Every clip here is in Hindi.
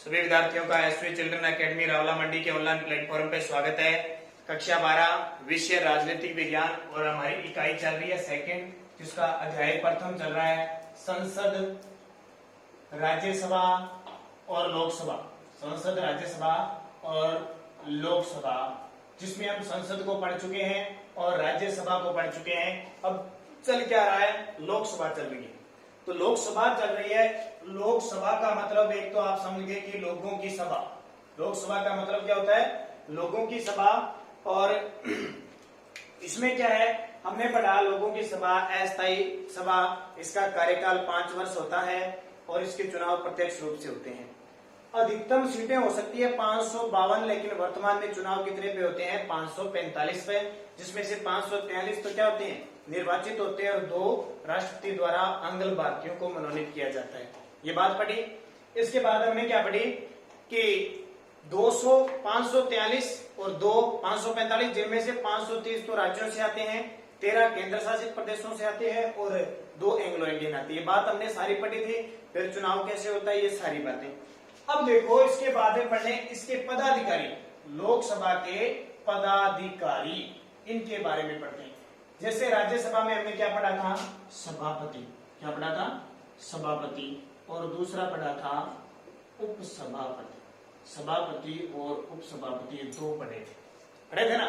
सभी विद्यार्थियों का एसवी चिल्ड्रन एकेडमी रावला मंडी के ऑनलाइन प्लेटफॉर्म पे स्वागत है। कक्षा 12 विषय राजनीतिक विज्ञान और हमारी इकाई चल रही है सेकंड, जिसका अध्याय प्रथम चल रहा है संसद, राज्यसभा और लोकसभा। संसद, राज्यसभा और लोकसभा, जिसमें हम संसद को पढ़ चुके हैं और राज्यसभा को पढ़ चुके हैं। अब चल क्या रहा है, लोकसभा चल रही है। तो लोकसभा चल रही है। लोकसभा का मतलब एक तो आप समझ गए कि लोगों की सभा। लोकसभा का मतलब क्या होता है, लोगों की सभा। और इसमें क्या है, हमने पढ़ा लोगों की सभा अस्थायी सभा, इसका कार्यकाल 5 वर्ष होता है और इसके चुनाव प्रत्यक्ष रूप से होते हैं। अधिकतम सीटें हो सकती है 552, लेकिन वर्तमान में चुनाव कितने पे होते हैं, 545 पे, जिसमें से 543 तो क्या होते हैं, निर्वाचित होते हैं और 2 राष्ट्रपति द्वारा आंग्ल भारतीयों को मनोनीत किया जाता है। ये बात पढ़ी। इसके बाद हमने क्या पढ़ी कि 543 और 2 545, जिनमें से 530 तो राज्यों से आते हैं, 13 केंद्र शासित प्रदेशों से आते हैं और 2 एंग्लो इंडियन आती है। बात हमने सारी पढ़ी थी। फिर चुनाव कैसे होता है, ये सारी बातें। अब देखो इसके बाद में पढ़ने इसके पदाधिकारी, लोकसभा के पदाधिकारी, इनके बारे में पढ़ते हैं। जैसे राज्यसभा में हमने क्या पढ़ा था, सभापति। क्या पढ़ा था, सभापति। और दूसरा पढ़ा था उपसभापति। सभापति और उपसभापति, 2 पढ़े थे ना।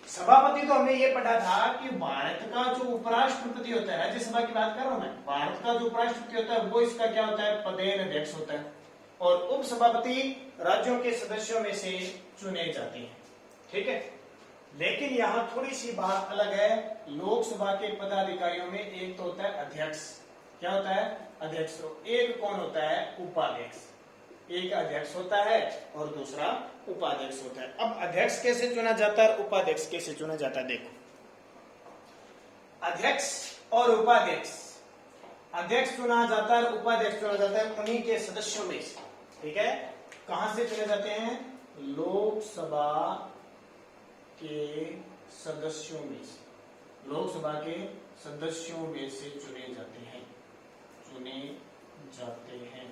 सभापति तो हमने ये पढ़ा था कि भारत का जो उपराष्ट्रपति होता है, राज्यसभा की बात कर रहा हूं मैं, भारत का जो उपराष्ट्रपति होता है वो इसका क्या होता है, पदेन अध्यक्ष होता है। और उपसभापति राज्यों के सदस्यों में से चुने जाते हैं। ठीक है, लेकिन यहाँ थोड़ी सी बात अलग है। लोकसभा के पदाधिकारियों में एक तो होता है अध्यक्ष। क्या होता है, अध्यक्ष। तो एक कौन होता है, उपाध्यक्ष। एक अध्यक्ष होता है और दूसरा उपाध्यक्ष होता है। अब अध्यक्ष कैसे चुना जाता है और उपाध्यक्ष कैसे चुना जाता है, देखो। अध्यक्ष और उपाध्यक्ष, अध्यक्ष चुना जाता है, उपाध्यक्ष चुना जाता है उन्हीं के सदस्यों में से। ठीक है, कहां से चुने जाते हैं, लोकसभा के सदस्यों में से। लोकसभा के सदस्यों में से चुने जाते हैं, चुने जाते हैं।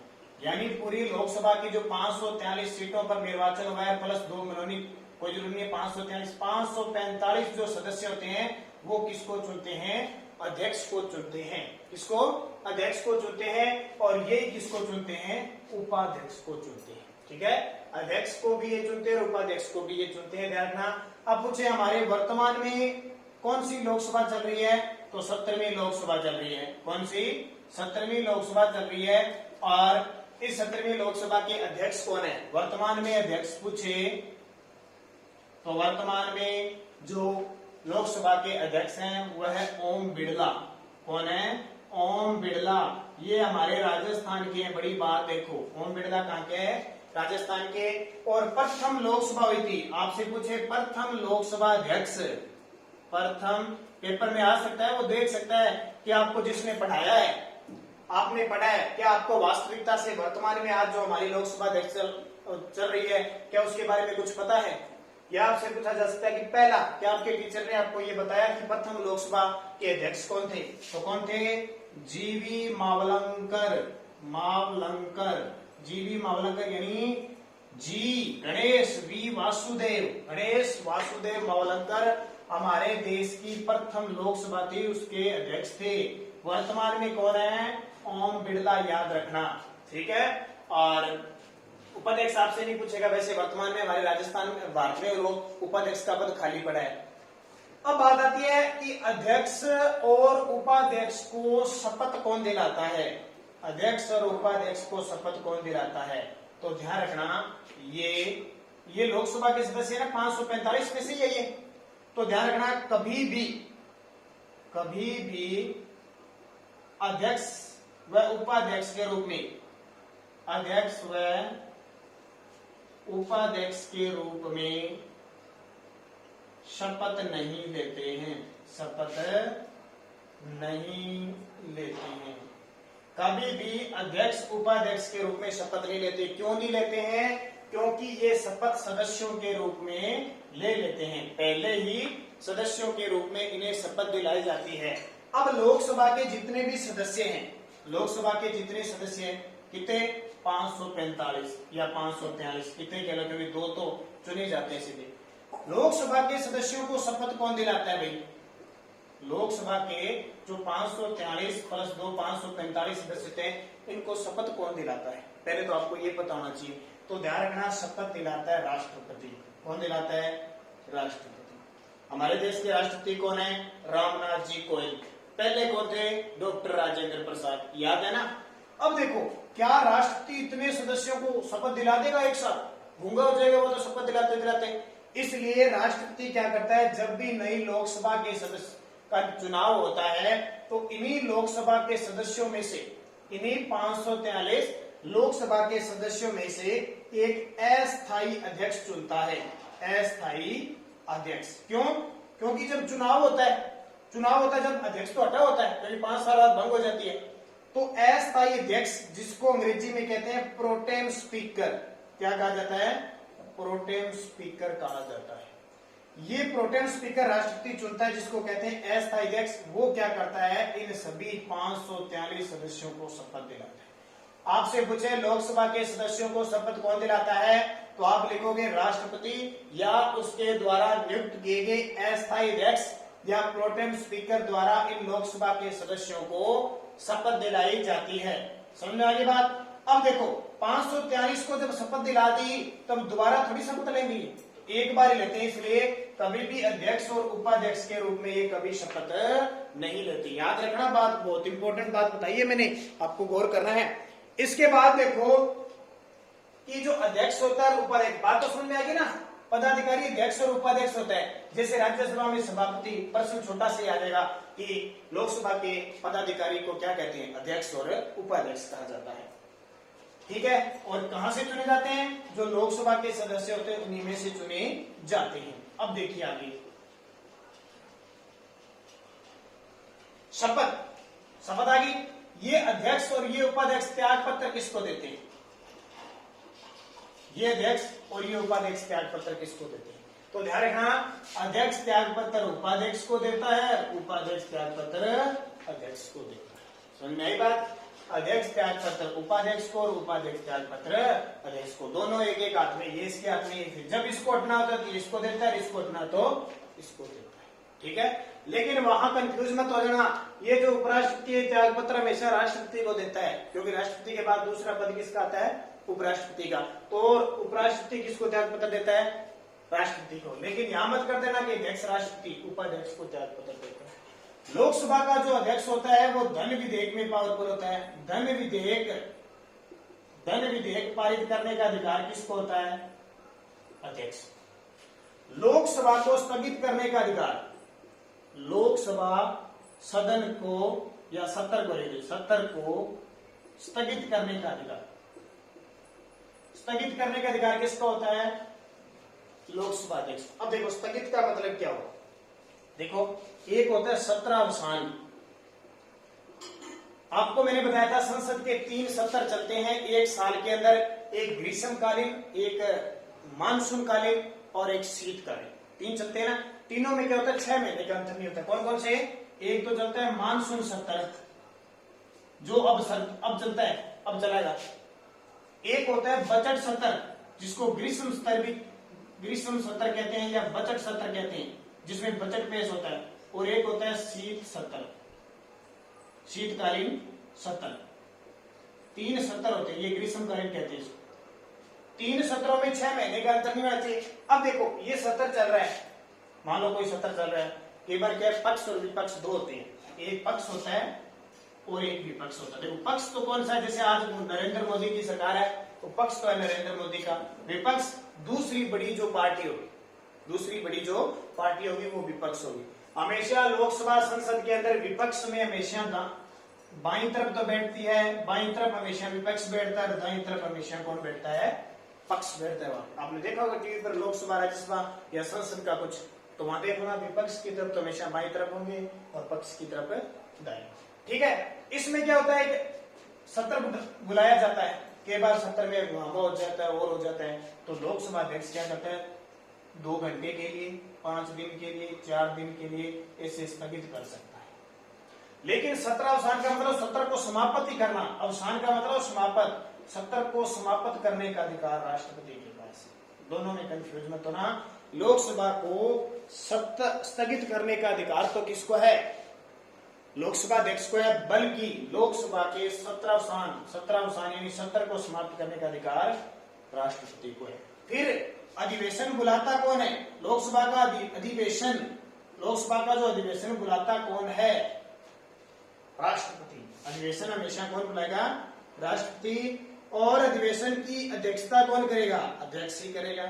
यानी पूरी लोकसभा की जो 543 सीटों पर निर्वाचन हुआ है प्लस 2 मनोनीत, कोई जरूरी नहीं है 543, 545 जो सदस्य होते हैं वो किसको चुनते हैं, अध्यक्ष को चुनते हैं। किसको, अध्यक्ष को चुनते हैं। और ये किसको चुनते हैं, उपाध्यक्ष को चुनते हैं। ठीक है, अध्यक्ष को भी ये चुनते हैं और उपाध्यक्ष को भी ये चुनते हैं, ध्यान रखना। अब पूछे हमारे वर्तमान में कौन सी लोकसभा चल रही है, तो 17वीं लोकसभा चल रही है। कौन सी, 17वीं लोकसभा चल रही है। और इस 17वीं लोकसभा के अध्यक्ष कौन है, वर्तमान में अध्यक्ष पूछे तो वर्तमान में जो लोकसभा के अध्यक्ष हैं वह है ओम बिड़ला। कौन है, ओम बिड़ला। ये हमारे राजस्थान के हैं, बड़ी बात देखो। ओम बिड़ला कहाँ के है, राजस्थान के। और प्रथम लोकसभा हुई थी, आपसे पूछे प्रथम लोकसभा अध्यक्ष, प्रथम पेपर में आ सकता है, वो देख सकता है कि आपको जिसने पढ़ाया है, आपने पढ़ा है, क्या आपको वास्तविकता से वर्तमान में आज जो हमारी लोकसभा अध्यक्ष चल रही है, क्या उसके बारे में कुछ पता है। या आपसे पूछा जा सकता है कि पहला, क्या आपके टीचर ने आपको ये बताया कि प्रथम लोकसभा के अध्यक्ष कौन थे, तो कौन थे, जीवी मावलंकर। मावलंकर, जीवी मावलंकर यानी जी गणेश, वी वासुदेव, गणेश वासुदेव मावलंकर हमारे देश की प्रथम लोकसभा थी, उसके अध्यक्ष थे। वर्तमान में कौन है, ओम बिड़ला, याद रखना। ठीक है, और उपाध्यक्ष आपसे नहीं पूछेगा, वैसे वर्तमान में हमारे राजस्थान में, भारत में लोग उपाध्यक्ष का पद खाली पड़ा है। अब बात आती है कि अध्यक्ष और उपाध्यक्ष को शपथ कौन दिलाता है, अध्यक्ष और उपाध्यक्ष को शपथ कौन दिलाता है, तो ध्यान रखना ये लोकसभा के सदस्य ना 545 में से यही है। तो ध्यान रखना, कभी भी अध्यक्ष व उपाध्यक्ष के रूप में, अध्यक्ष व उपाध्यक्ष के रूप में शपथ नहीं लेते हैं, शपथ नहीं लेते हैं। कभी भी अध्यक्ष उपाध्यक्ष के रूप में शपथ नहीं लेते। क्यों नहीं लेते हैं, क्योंकि ये शपथ सदस्यों के रूप में ले लेते हैं, पहले ही सदस्यों के रूप में इन्हें शपथ दिलाई जाती है। अब लोकसभा के जितने भी सदस्य हैं, लोकसभा के जितने सदस्य हैं, कितने 545 या 543 इतने कह लो, क्योंकि दो तो चुने जाते हैं सीधे। लोकसभा के सदस्यों को शपथ कौन दिलाता है भाई? लोकसभा के जो 543 प्लस 2 545 सदस्य थे, इनको शपथ कौन दिलाता है? पहले तो आपको ये पता होना चाहिए। तो ध्यान रखना, शपथ दिलाता है राष्ट्रपति। कौन दिलाता है? राष्ट्रपति। हमारे देश के राष्ट्रपति कौन है? रामनाथ जी कोविंद। पहले कौन थे? डॉक्टर राजेंद्र प्रसाद। याद है ना? अब देखो, क्या राष्ट्रपति इतने सदस्यों को शपथ दिला देगा एक साथ? गूंगा हो जाएगा वो तो शपथ दिलाते दिलाते। इसलिए राष्ट्रपति क्या करता है, जब भी नई लोकसभा के सदस्य का चुनाव होता है तो इन्हीं लोकसभा के सदस्यों में से, इन्हीं 543 लोकसभा के सदस्यों में से एक अस्थायी अध्यक्ष चुनता है। अस्थायी अध्यक्ष। क्यों? क्योंकि जब चुनाव होता है जब अध्यक्ष तो हटा होता है, क्योंकि 5 साल बाद भंग हो जाती है, तो अस्थायी अध्यक्ष, जिसको अंग्रेजी में कहते हैं प्रोटेम स्पीकर, क्या कहा जाता है? प्रोटेम स्पीकर कहा जाता है। ये प्रोटेम स्पीकर राष्ट्रपति चुनता है, जिसको कहते हैं अस्थायी अध्यक्ष। वो क्या करता है? इन सभी 543 सदस्यों को शपथ दिलाता है। आपसे पूछे लोकसभा के सदस्यों को शपथ कौन दिलाता है, तो आप लिखोगे राष्ट्रपति या उसके द्वारा नियुक्त किए गए अस्थायी अध्यक्ष या प्रोटेम स्पीकर द्वारा इन लोकसभा के सदस्यों को शपथ दिलाई जाती है। समझ में आ गई बात? अब देखो, 543 को जब शपथ दिला दी तब दोबारा थोड़ी शपथ लेंगी, एक बार ही लेते हैं। इसलिए कभी भी अध्यक्ष और उपाध्यक्ष के रूप में ये कभी शपथ नहीं लेती। याद रखना बात, बहुत इंपॉर्टेंट बात बताइए मैंने, आपको गौर करना है। इसके बाद देखो कि जो अध्यक्ष होता है, उपाध्यक्ष, बात तो समझ में आ गई ना? पदाधिकारी अध्यक्ष और उपाध्यक्ष होता है। जैसे राज्यसभा में सभापति, प्रश्न छोटा से आ जाएगा कि लोकसभा के पदाधिकारी को क्या कहते हैं? अध्यक्ष और उपाध्यक्ष कहा जाता है। ठीक है? और कहां से चुने जाते हैं? जो लोकसभा के सदस्य होते हैं उन्हीं में से चुने जाते हैं। अब देखिए आगे, शपथ आ गई। ये अध्यक्ष और ये उपाध्यक्ष त्याग पत्र किसको देते हैं? ये अध्यक्ष और ये उपाध्यक्ष त्याग पत्र किसको देते हैं? तो ध्यान रखना, अध्यक्ष त्याग पत्र उपाध्यक्ष को देता है, उपाध्यक्ष त्याग पत्र अध्यक्ष को देता है। समझ में आई बात? अध्यक्ष त्याग पत्र उपाध्यक्ष को और उपाध्यक्ष त्याग पत्र अध्यक्ष को, दोनों एक एक हाथ में। ये इसके हाथ में, ये जब इसको हटना होता है तो इसको देता है, इसको हटना तो इसको देता है। ठीक है? लेकिन वहां कंफ्यूज मत हो जाना, ये जो उपराष्ट्रपति त्याग पत्र हमेशा राष्ट्रपति को देता है, क्योंकि राष्ट्रपति के बाद दूसरा पद किसका आता है? उपराष्ट्रपति का। तो उपराष्ट्रपति किसको त्याग पत्र देता है? राष्ट्रपति को। लेकिन यहां मत कर देना कि अध्यक्ष राष्ट्रपति उपाध्यक्ष को त्याग पत्र देता है। लोकसभा का जो अध्यक्ष होता है वो धन विधेयक में पावरफुल होता है। धन विधेयक पारित करने का अधिकार किसको होता है? अध्यक्ष। लोकसभा को स्थगित करने का अधिकार, लोकसभा सदन को या सत्र को स्थगित करने का अधिकार, स्थगित करने का अधिकार किसका होता है? लोकसभा अध्यक्ष। अब देखो, स्थगित का मतलब क्या हो? देखो, एक होता है सत्रावसान। आपको मैंने बताया था संसद के 3 सत्र चलते हैं एक साल के अंदर, एक ग्रीष्मकालीन, एक मानसूनकालीन और एक शीतकालीन। 3 चलते हैं ना? तीनों में क्या होता है? 6 महीने का अंतर नहीं होता। कौन कौन से? एक तो चलता है मानसून सत्र, जो अब चलता है, अब चलाएगा। एक होता है बजट सत्र, जिसको ग्रीष्म सत्र कहते हैं या बजट सत्र कहते हैं, जिसमें बजट पेश होता है। और एक होता है शीतकालीन सत्र। 3 सत्र होते हैं, ये ग्रीष्मकालीन कहते हैं इसको। 3 सत्रों में 6 महीने का अंतर नहीं होना चाहिए। अब देखो, ये सत्र चल रहा है, मान लो कोई सत्र चल रहा है, कई बार क्या है, पक्ष और विपक्ष 2 होते हैं। एक पक्ष होता है और एक विपक्ष होता है। देखो, पक्ष तो कौन सा है? जैसे आज नरेंद्र मोदी की सरकार है तो पक्ष तो है नरेंद्र मोदी का। विपक्ष दूसरी बड़ी जो पार्टी होगी वो विपक्ष होगी। हमेशा लोकसभा संसद के अंदर विपक्ष में हमेशा बाईं तरफ तो बैठती है, बाईं तरफ हमेशा विपक्ष बैठता है, दाईं तरफ हमेशा कौन बैठता है? पक्ष बैठता है। वहां आपने देखा होगा टीवी पर लोकसभा, राज्यसभा या संसद का कुछ, तो वहां देखो ना, विपक्ष की तरफ तो हमेशा बाईं तरफ होंगे और पक्ष की तरफ दाईं। ठीक है? इसमें क्या होता है कि सत्र बुलाया जाता है, कई बार सत्र में हंगामा हो जाता है और हो जाता है, तो लोकसभा अध्यक्ष क्या करता है? 2 घंटे के लिए, 5 दिन के लिए, 4 दिन के लिए ऐसे स्थगित कर सकता है। लेकिन सत्र अवसान का मतलब सत्र को समाप्त ही करना, अवसान का मतलब समाप्त, सत्र को समाप्त करने का अधिकार राष्ट्रपति के पास है। दोनों में कंफ्यूज मत होना। लोकसभा को स्थगित करने का अधिकार तो किसको है, लोकसभा अध्यक्ष को है, बल्कि लोकसभा के सत्र अवसान यानी सत्र को समाप्त करने का अधिकार राष्ट्रपति को है। फिर अधिवेशन बुलाता कौन है, लोकसभा का अधिवेशन, लोकसभा का जो अधिवेशन बुलाता कौन है, राष्ट्रपति। अधिवेशन हमेशा कौन बुलाएगा, राष्ट्रपति। और अधिवेशन की अध्यक्षता कौन करेगा, अध्यक्ष ही करेगा।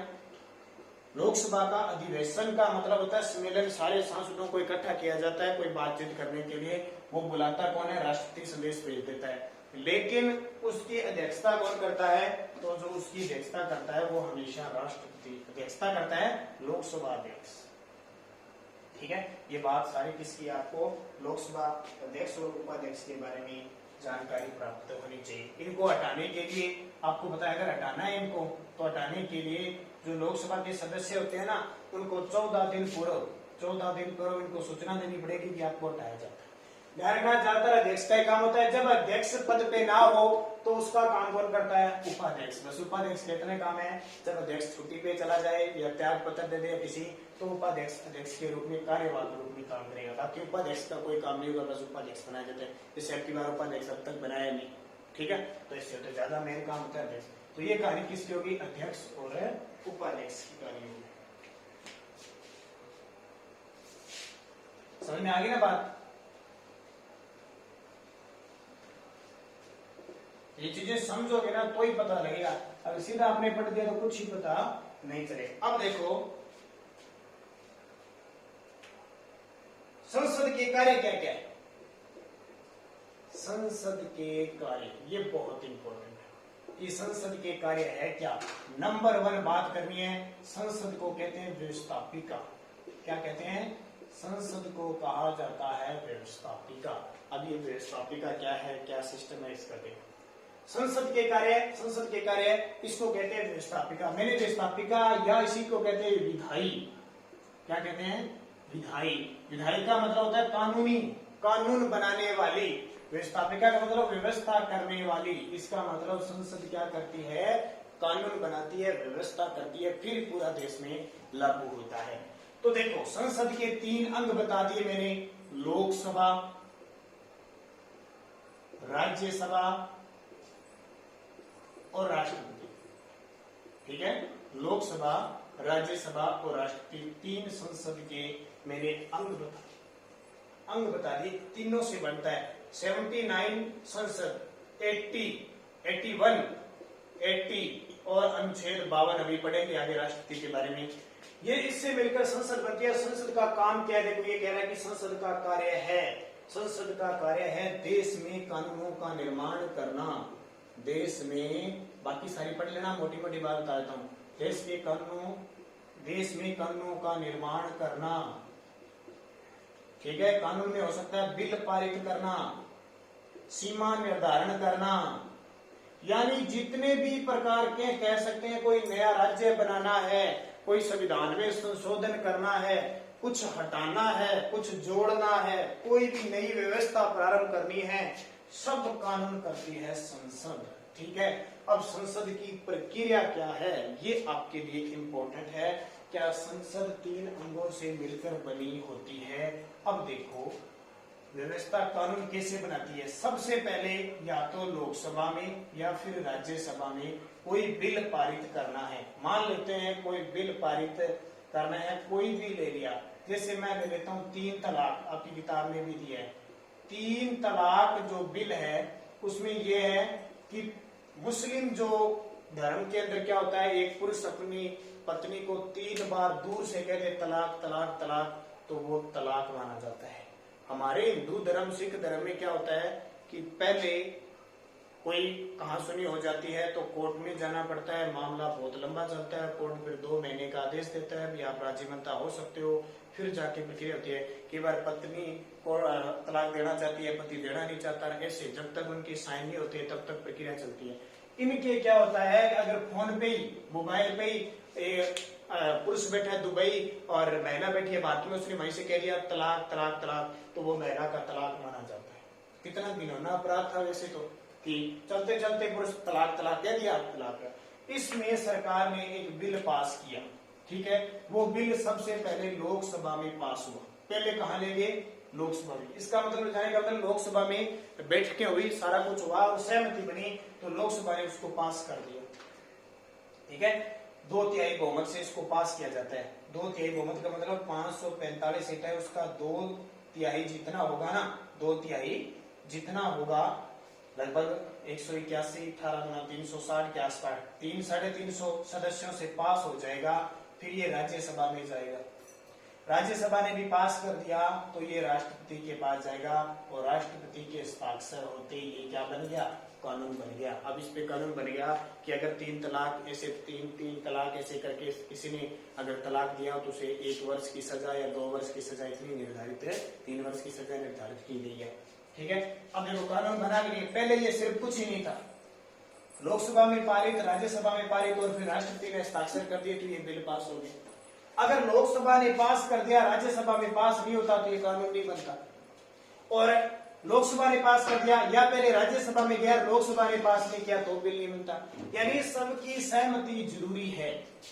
लोकसभा का अधिवेशन का मतलब होता है सम्मेलन, सारे सांसदों को इकट्ठा किया जाता है कोई बातचीत करने के लिए, वो बुलाता कौन है, राष्ट्रपति संदेश भेज देता है। लेकिन उसकी अध्यक्षता कौन करता है, तो जो उसकी अध्यक्षता करता है वो हमेशा राष्ट्रपति अध्यक्षता करता है, लोकसभा अध्यक्ष। ठीक है, ये बात सारी किसकी, आपको लोकसभा अध्यक्ष और उपाध्यक्ष के बारे में जानकारी प्राप्त होनी चाहिए। इनको हटाने के लिए आपको पता है, अगर हटाना है इनको तो हटाने के लिए जो लोकसभा के सदस्य होते हैं ना, उनको 14 दिन पूर्व इनको सूचना देनी पड़ेगी कि आपको हटाया जाता है। ध्यान रखना, ज्यादातर अध्यक्ष का काम होता है, जब अध्यक्ष पद पे ना हो तो उसका काम कौन करता है, उपाध्यक्ष। बस उपाध्यक्ष के इतने काम है, जब अध्यक्ष छुट्टी पे चला जाए या त्याग पत्र दे दे किसी, तो उपाध्यक्ष अध्यक्ष के रूप में कार्यवाहक रूप में काम करेगा। बाकी उपाध्यक्ष का कोई काम नहीं होगा, बस उपाध्यक्ष बनाए जाते हैं। जैसे अब की बार उपाध्यक्ष अब तक बनाया नहीं, ठीक है, तो इससे तो ज्यादा मेन काम होता है अध्यक्ष। तो ये कहानी किसकी होगी, अध्यक्ष और उपाध्यक्ष की कहानी होगी। समझ में आ गई ना बात, ये चीजें समझोगे ना तो ही पता लगेगा, अगर सीधा आपने पढ़ दिया तो कुछ ही पता नहीं चलेगा। अब देखो संसद के कार्य क्या क्या है, संसद के कार्य, ये बहुत इंपॉर्टेंट है कि संसद के कार्य है क्या। नंबर 1 बात करनी है, संसद को कहते हैं व्यवस्थापिका। क्या कहते हैं, संसद को कहा जाता है व्यवस्थापिका। अब ये व्यवस्थापिका क्या है, क्या सिस्टम है, इसका देखो। संसद के कार्य इसको कहते हैं व्यवस्थापिका। मैंने व्यवस्थापिका या इसी को कहते हैं विधायी। क्या कहते हैं, विधायी। विधायी का मतलब होता है कानूनी, कानून बनाने वाली। व्यवस्थापिका का मतलब व्यवस्था करने वाली। इसका मतलब संसद क्या करती है, कानून बनाती है, व्यवस्था करती है, फिर पूरा देश में लागू होता है। तो देखो संसद के 3 अंग बता दिए मैंने, लोकसभा, राज्यसभा और राष्ट्रपति। ठीक है, लोकसभा, राज्यसभा और राष्ट्रपति, 3 संसद के मेरे अंग बता दिए। तीनों से बनता है 79 संसद, 80, 81, 80 और अनुच्छेद 52 अभी पढ़ेंगे आगे राष्ट्रपति के बारे में। ये इससे मिलकर संसद बनती है। संसद का काम क्या है, देखो ये कह रहा है कि संसद का कार्य है, संसद का कार्य है देश में कानूनों का निर्माण करना। देश में, बाकी सारी पढ़ लेना, मोटी मोटी बात बता देता हूँ। देश में कानूनों का निर्माण करना। ठीक है, कानून में हो सकता है बिल पारित करना, सीमा निर्धारण करना, यानी जितने भी प्रकार के कह सकते हैं, कोई नया राज्य बनाना है, कोई संविधान में संशोधन करना है, कुछ हटाना है, कुछ जोड़ना है, कोई भी नई व्यवस्था प्रारंभ करनी है, सब कानून करती है संसद। ठीक है, अब संसद की प्रक्रिया क्या है ये आपके लिए इंपॉर्टेंट है। क्या संसद 3 अंगों से मिलकर बनी होती है। अब देखो व्यवस्था कानून कैसे बनाती है। सबसे पहले या तो लोकसभा में या फिर राज्यसभा में कोई बिल पारित करना है। मान लेते हैं कोई बिल पारित करना है, कोई भी ले लिया, जैसे मैं ले लेता हूँ 3 तलाक, आपकी किताब में भी दिया है। 3 तलाक जो बिल है उसमें यह है कि मुस्लिम जो धर्म के अंदर क्या होता है, एक पुरुष अपनी पत्नी को 3 बार दूर से कहते तलाक तलाक तलाक, तो वो तलाक माना जाता है। हमारे हिंदू धर्म, सिख धर्म में क्या होता है कि पहले कोई कहासुनी हो जाती है तो कोर्ट में जाना पड़ता है, मामला बहुत लंबा चलता है, कोर्ट फिर 2 महीने का आदेश देता है, आप राजीमंता हो सकते हो, फिर जाके प्रक्रिया होती है। कई बार पत्नी को तलाक देना चाहती है, पति देना नहीं चाहता, ऐसे जब तक उनकी साइन नहीं होती है तब तक प्रक्रिया चलती है। इनके क्या होता है, अगर फोन पे ही, मोबाइल पे ही पुरुष बैठा है दुबई और महिला बैठी है भारत में, उसने वहीं से कह दिया तलाक तलाक तलाक, तो वो महिला का तलाक माना जाता है। कितना घिनौना अपराध था वैसे तो, कि चलते चलते पुरुष तलाक तलाक दे दिया, तलाक। इसमें सरकार ने एक बिल पास किया, ठीक है, वो बिल सबसे पहले लोकसभा में पास हुआ। पहले कहाँ ले गए, लोकसभा में। इसका मतलब जानेगा, मतलब लोकसभा में बैठकें हुई, सारा कुछ हुआ और सहमति बनी, तो लोकसभा ने उसको पास कर दिया, ठीक है। 2/3 बहुमत से इसको पास किया जाता है। 2/3 बहुमत का मतलब 545 सीट है, उसका 2/3 जितना होगा ना, 2/3 जितना होगा, लगभग 181, 18 360 के आसपास, 300-350 सदस्यों से पास हो जाएगा। फिर ये राज्यसभा में जाएगा, राज्यसभा ने भी पास कर दिया तो ये राष्ट्रपति के पास जाएगा, और राष्ट्रपति के हस्ताक्षर होते ही ये क्या बन गया, कानून बन गया। अब इस पे कानून बन गया कि अगर 3 तलाक ऐसे, 3 तलाक ऐसे करके किसी ने अगर तलाक दिया तो उसे 1 वर्ष की सजा या 2 वर्ष की सजा इतनी निर्धारित है, 3 वर्ष की सजा निर्धारित की गई है, ठीक है। अब देखो कानून बना के लिए, पहले ये सिर्फ कुछ ही नहीं था, लोकसभा में पारित, राज्यसभा में पारित और फिर राष्ट्रपति ने हस्ताक्षर कर दिए तो ये बिल पास हो गया। अगर लोकसभा ने पास कर दिया, राज्यसभा में पास नहीं होता तो ये कानून नहीं बनता। और लोकसभा ने पास कर दिया या पहले राज्यसभा में गया, लोकसभा ने पास नहीं किया तो बिल नहीं बनता। यानी सबकी सहमति जरूरी है।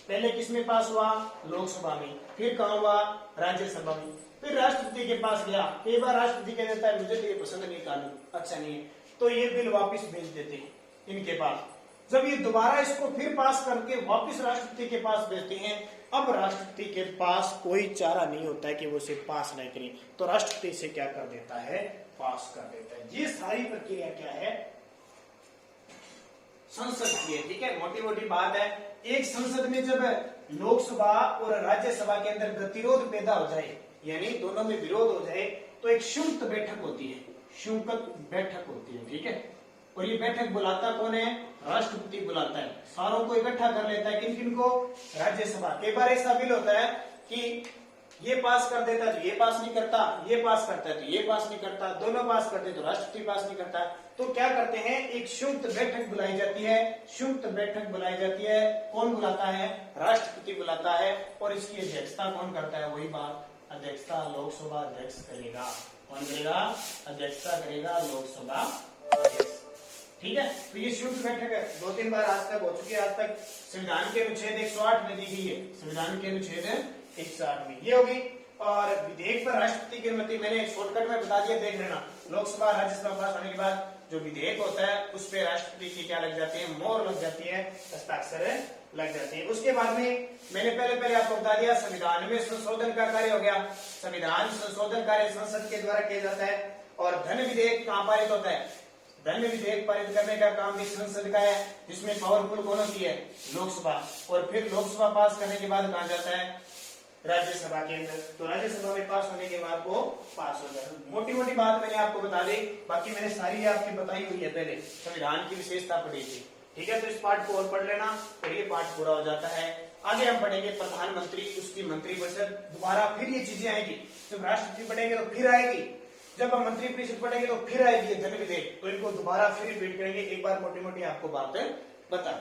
पहले किसमें पास हुआ, लोकसभा में, फिर कहां हुआ, राज्यसभा में, फिर राष्ट्रपति के पास गया। कई बार राष्ट्रपति कह देता है मुझे तो ये पसंद नहीं, कानून अच्छा नहीं है, तो ये बिल वापिस भेज देते हैं इनके पास। जब ये दोबारा इसको फिर पास करके वापिस राष्ट्रपति के पास भेजते हैं, अब राष्ट्रपति के पास कोई चारा नहीं होता है कि वो इसे पास नहीं करें, तो राष्ट्रपति इसे क्या कर देता है, पास कर देता है। ये सारी प्रक्रिया क्या है, संसद की है, ठीक है। मोटी मोटी बात है, एक संसद में जब लोकसभा और राज्यसभा के अंदर गतिरोध पैदा हो जाए, यानी दोनों में विरोध हो जाए, तो एक संयुक्त बैठक होती है, संयुक्त बैठक होती है, ठीक है। और ये बैठक बुलाता कौन है, राष्ट्रपति बुलाता है, सारों को इकट्ठा कर लेता है, किन किन को, राज्यसभा। कई बार ऐसा बिल होता है कि ये पास कर देता है तो ये पास नहीं करता, ये पास करता है तो ये पास नहीं करता, दोनों पास करते तो राष्ट्रपति पास नहीं करता। तो क्या करते हैं, एक संयुक्त बैठक बुलाई जाती है, संयुक्त बैठक बुलाई जाती है। कौन बुलाता है, राष्ट्रपति बुलाता है, और इसकी अध्यक्षता कौन करता है, वही बात, अध्यक्षता लोकसभा अध्यक्ष करेगा। कौन करेगा, अध्यक्षता करेगा लोकसभा अध्यक्ष, ठीक है। तो ये संयुक्त बैठक है, 2-3 बार आज तक हो चुकी है। आज तक संविधान के अनुच्छेद 108 में दी गई है, संविधान के अनुच्छेद 108 में ये होगी। और विधेयक पर राष्ट्रपति की अनुमति मैंने शॉर्टकट में बता दिया, देख लेना। लोकसभा राज्यसभा पास होने के बाद जो विधेयक होता है उस पर राष्ट्रपति की क्या लग जाती है, मोहर लग जाती है, हस्ताक्षर लग जाती है। उसके बाद में मैंने पहले आपको बता दिया, संविधान में संशोधन का कार्य हो गया। संविधान संशोधन कार्य संसद के द्वारा किया जाता है। और धन विधेयक कहाँ पारित होता है, धन विधेयक पारित करने का काम भी संसद का है, जिसमें पावरफुल कौन होती है, लोकसभा। और फिर लोकसभा पास करने के बाद कहा जाता है, राज्यसभा के अंदर। तो राज्यसभा में पास होने के बाद वो पास हो जाता है। मोटी मोटी बात मैंने आपको बता दी, बाकी मैंने सारी आपकी बताई हुई है पहले, संविधान की विशेषता पढ़ी थी, ठीक है। तो इस पार्ट को और पढ़ लेना, तो ये पार्ट पूरा हो जाता है। आगे हम पढ़ेंगे प्रधानमंत्री, उसकी मंत्रिपरिषद, दोबारा फिर ये चीजें आएगी। जब राष्ट्रपति पढ़ेंगे तो फिर आएगी, जब हम मंत्रिपरिषद पढ़ेंगे तो फिर आएगी धन विधेयक। तो इनको दोबारा फिर रिपीट करेंगे, एक बार मोटी मोटी आपको बात बता